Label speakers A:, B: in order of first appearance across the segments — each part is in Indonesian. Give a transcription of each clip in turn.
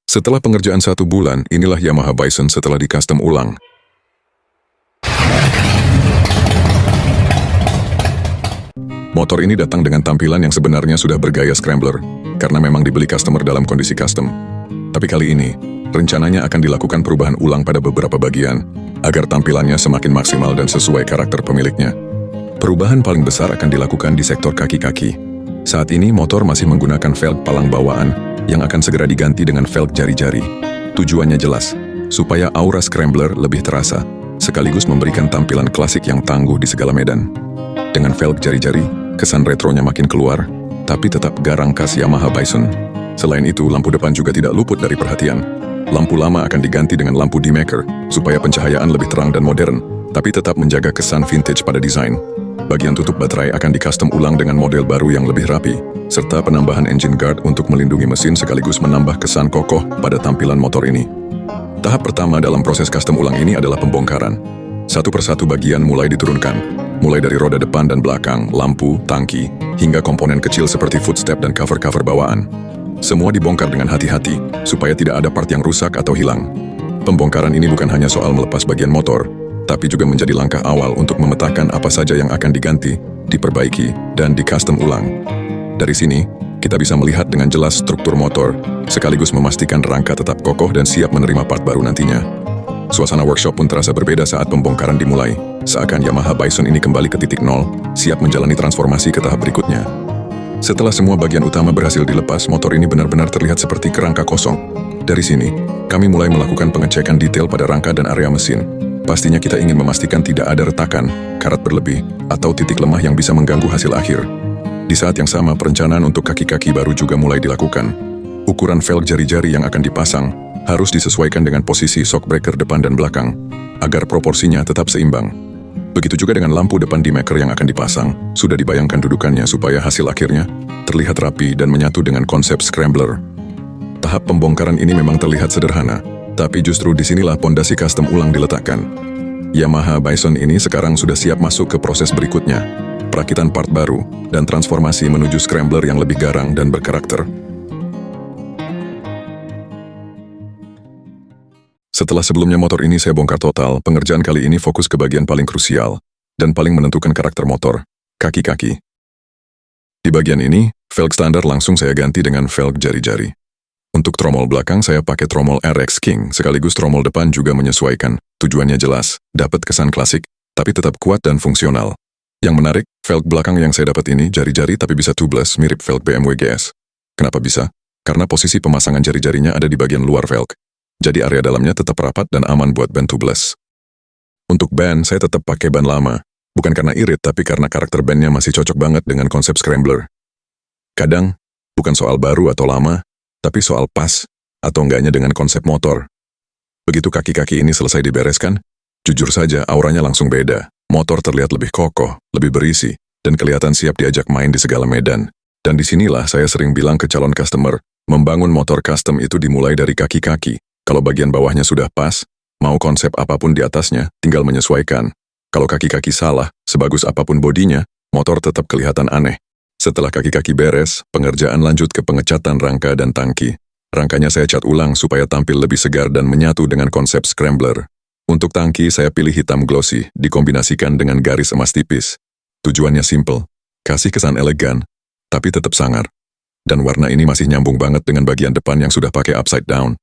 A: Setelah pengerjaan 1 bulan, inilah Yamaha Bison setelah di-custom ulang. Motor ini datang dengan tampilan yang sebenarnya sudah bergaya scrambler, karena memang dibeli customer dalam kondisi custom. Tapi kali ini, rencananya akan dilakukan perubahan ulang pada beberapa bagian, agar tampilannya semakin maksimal dan sesuai karakter pemiliknya. Perubahan paling besar akan dilakukan di sektor kaki-kaki. Saat ini motor masih menggunakan velg palang bawaan, yang akan segera diganti dengan velg jari-jari. Tujuannya jelas, supaya aura scrambler lebih terasa, sekaligus memberikan tampilan klasik yang tangguh di segala medan. Dengan velg jari-jari, kesan retronya makin keluar, tapi tetap garang khas Yamaha Bison. Selain itu, lampu depan juga tidak luput dari perhatian. Lampu lama akan diganti dengan lampu demaker, supaya pencahayaan lebih terang dan modern, tapi tetap menjaga kesan vintage pada desain. Bagian tutup baterai akan di-custom ulang dengan model baru yang lebih rapi, serta penambahan engine guard untuk melindungi mesin sekaligus menambah kesan kokoh pada tampilan motor ini. Tahap pertama dalam proses custom ulang ini adalah pembongkaran. Satu persatu bagian mulai diturunkan, mulai dari roda depan dan belakang, lampu, tangki, hingga komponen kecil seperti footstep dan cover-cover bawaan. Semua dibongkar dengan hati-hati, supaya tidak ada part yang rusak atau hilang. Pembongkaran ini bukan hanya soal melepas bagian motor, tapi juga menjadi langkah awal untuk memetakan apa saja yang akan diganti, diperbaiki, dan di-custom ulang. Dari sini, kita bisa melihat dengan jelas struktur motor, sekaligus memastikan rangka tetap kokoh dan siap menerima part baru nantinya. Suasana workshop pun terasa berbeda saat pembongkaran dimulai, seakan Yamaha Bison ini kembali ke titik nol, siap menjalani transformasi ke tahap berikutnya. Setelah semua bagian utama berhasil dilepas, motor ini benar-benar terlihat seperti kerangka kosong. Dari sini, kami mulai melakukan pengecekan detail pada rangka dan area mesin. Pastinya kita ingin memastikan tidak ada retakan, karat berlebih, atau titik lemah yang bisa mengganggu hasil akhir. Di saat yang sama, perencanaan untuk kaki-kaki baru juga mulai dilakukan. Ukuran velg jari-jari yang akan dipasang harus disesuaikan dengan posisi shock breaker depan dan belakang, agar proporsinya tetap seimbang. Begitu juga dengan lampu depan demaker yang akan dipasang, sudah dibayangkan dudukannya supaya hasil akhirnya terlihat rapi dan menyatu dengan konsep scrambler. Tahap pembongkaran ini memang terlihat sederhana, tapi justru disinilah pondasi custom ulang diletakkan. Yamaha Bison ini sekarang sudah siap masuk ke proses berikutnya, perakitan part baru, dan transformasi menuju scrambler yang lebih garang dan berkarakter. Setelah sebelumnya motor ini saya bongkar total, pengerjaan kali ini fokus ke bagian paling krusial, dan paling menentukan karakter motor, kaki-kaki. Di bagian ini, velg standar langsung saya ganti dengan velg jari-jari. Untuk tromol belakang saya pakai tromol RX King, sekaligus tromol depan juga menyesuaikan. Tujuannya jelas, dapat kesan klasik, tapi tetap kuat dan fungsional. Yang menarik, velg belakang yang saya dapat ini jari-jari tapi bisa tubeless, mirip velg BMW GS. Kenapa bisa? Karena posisi pemasangan jari-jarinya ada di bagian luar velg. Jadi area dalamnya tetap rapat dan aman buat ban tubeless. Untuk ban, saya tetap pakai ban lama. Bukan karena irit, tapi karena karakter bandnya masih cocok banget dengan konsep scrambler. Kadang, bukan soal baru atau lama, tapi soal pas atau enggaknya dengan konsep motor. Begitu kaki-kaki ini selesai dibereskan, jujur saja auranya langsung beda. Motor terlihat lebih kokoh, lebih berisi, dan kelihatan siap diajak main di segala medan. Dan disinilah saya sering bilang ke calon customer, membangun motor custom itu dimulai dari kaki-kaki. Kalau bagian bawahnya sudah pas, mau konsep apapun di atasnya, tinggal menyesuaikan. Kalau kaki-kaki salah, sebagus apapun bodinya, motor tetap kelihatan aneh. Setelah kaki-kaki beres, pengerjaan lanjut ke pengecatan rangka dan tangki. Rangkanya saya cat ulang supaya tampil lebih segar dan menyatu dengan konsep scrambler. Untuk tangki, saya pilih hitam glossy, dikombinasikan dengan garis emas tipis. Tujuannya simple, kasih kesan elegan, tapi tetap sangar. Dan warna ini masih nyambung banget dengan bagian depan yang sudah pakai upside down.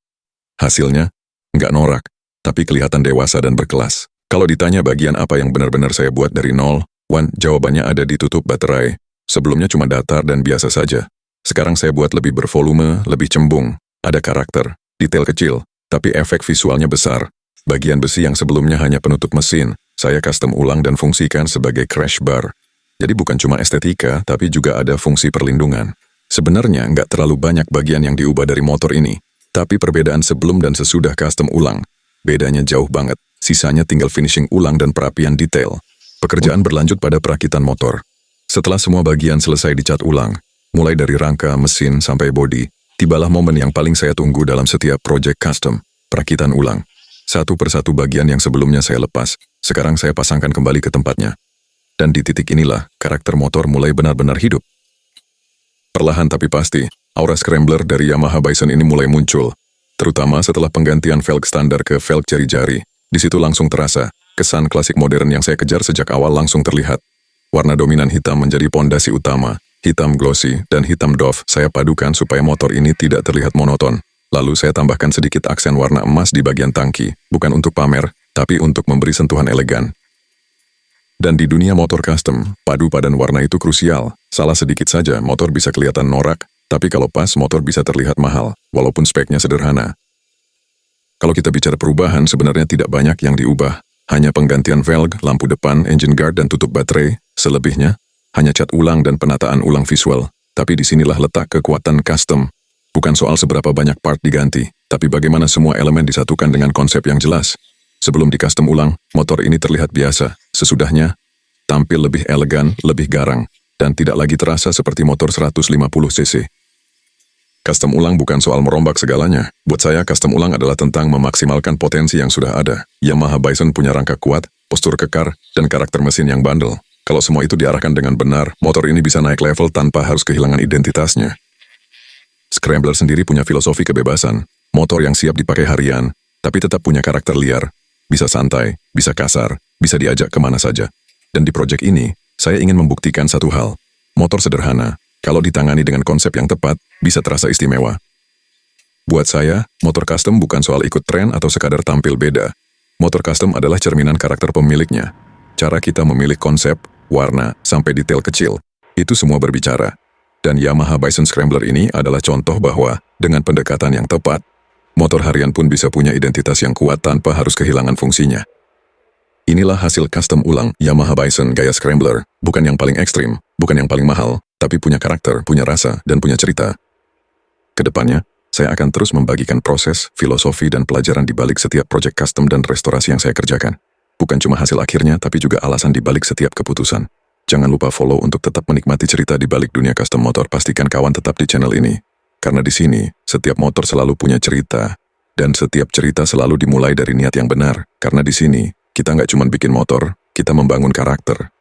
A: Hasilnya, nggak norak, tapi kelihatan dewasa dan berkelas. Kalau ditanya bagian apa yang benar-benar saya buat dari nol, jawabannya ada di tutup baterai. Sebelumnya cuma datar dan biasa saja. Sekarang saya buat lebih bervolume, lebih cembung, ada karakter, detail kecil, tapi efek visualnya besar. Bagian besi yang sebelumnya hanya penutup mesin, saya custom ulang dan fungsikan sebagai crash bar. Jadi bukan cuma estetika, tapi juga ada fungsi perlindungan. Sebenarnya nggak terlalu banyak bagian yang diubah dari motor ini. Tapi perbedaan sebelum dan sesudah custom ulang, bedanya jauh banget. Sisanya tinggal finishing ulang dan perapian detail. Pekerjaan berlanjut pada perakitan motor. Setelah semua bagian selesai dicat ulang, mulai dari rangka, mesin, sampai bodi, tibalah momen yang paling saya tunggu dalam setiap project custom, perakitan ulang. Satu persatu bagian yang sebelumnya saya lepas, sekarang saya pasangkan kembali ke tempatnya. Dan di titik inilah, karakter motor mulai benar-benar hidup. Perlahan tapi pasti, aura scrambler dari Yamaha Bison ini mulai muncul. Terutama setelah penggantian velg standar ke velg jari-jari. Di situ langsung terasa, kesan klasik modern yang saya kejar sejak awal langsung terlihat. Warna dominan hitam menjadi pondasi utama, hitam glossy dan hitam doff saya padukan supaya motor ini tidak terlihat monoton. Lalu saya tambahkan sedikit aksen warna emas di bagian tangki, bukan untuk pamer, tapi untuk memberi sentuhan elegan. Dan di dunia motor custom, padu padan warna itu krusial. Salah sedikit saja, motor bisa kelihatan norak, tapi kalau pas, motor bisa terlihat mahal, walaupun speknya sederhana. Kalau kita bicara perubahan, sebenarnya tidak banyak yang diubah. Hanya penggantian velg, lampu depan, engine guard, dan tutup baterai. Selebihnya, hanya cat ulang dan penataan ulang visual. Tapi disinilah letak kekuatan custom. Bukan soal seberapa banyak part diganti, tapi bagaimana semua elemen disatukan dengan konsep yang jelas. Sebelum di custom ulang, motor ini terlihat biasa. Sesudahnya, tampil lebih elegan, lebih garang, dan tidak lagi terasa seperti motor 150 cc. Custom ulang bukan soal merombak segalanya. Buat saya, custom ulang adalah tentang memaksimalkan potensi yang sudah ada. Yamaha Bison punya rangka kuat, postur kekar, dan karakter mesin yang bandel. Kalau semua itu diarahkan dengan benar, motor ini bisa naik level tanpa harus kehilangan identitasnya. Scrambler sendiri punya filosofi kebebasan. Motor yang siap dipakai harian, tapi tetap punya karakter liar. Bisa santai, bisa kasar, bisa diajak kemana saja. Dan di proyek ini, saya ingin membuktikan satu hal. Motor sederhana, kalau ditangani dengan konsep yang tepat, bisa terasa istimewa. Buat saya, motor custom bukan soal ikut tren atau sekadar tampil beda. Motor custom adalah cerminan karakter pemiliknya. Cara kita memilih konsep, warna, sampai detail kecil. Itu semua berbicara. Dan Yamaha Bison Scrambler ini adalah contoh bahwa, dengan pendekatan yang tepat, motor harian pun bisa punya identitas yang kuat tanpa harus kehilangan fungsinya. Inilah hasil custom ulang Yamaha Bison gaya Scrambler. Bukan yang paling ekstrim, bukan yang paling mahal, tapi punya karakter, punya rasa, dan punya cerita. Kedepannya, saya akan terus membagikan proses, filosofi, dan pelajaran di balik setiap proyek custom dan restorasi yang saya kerjakan. Bukan cuma hasil akhirnya, tapi juga alasan di balik setiap keputusan. Jangan lupa follow untuk tetap menikmati cerita di balik dunia custom motor. Pastikan kawan tetap di channel ini. Karena di sini, setiap motor selalu punya cerita. Dan setiap cerita selalu dimulai dari niat yang benar. Karena di sini, kita nggak cuma bikin motor, kita membangun karakter.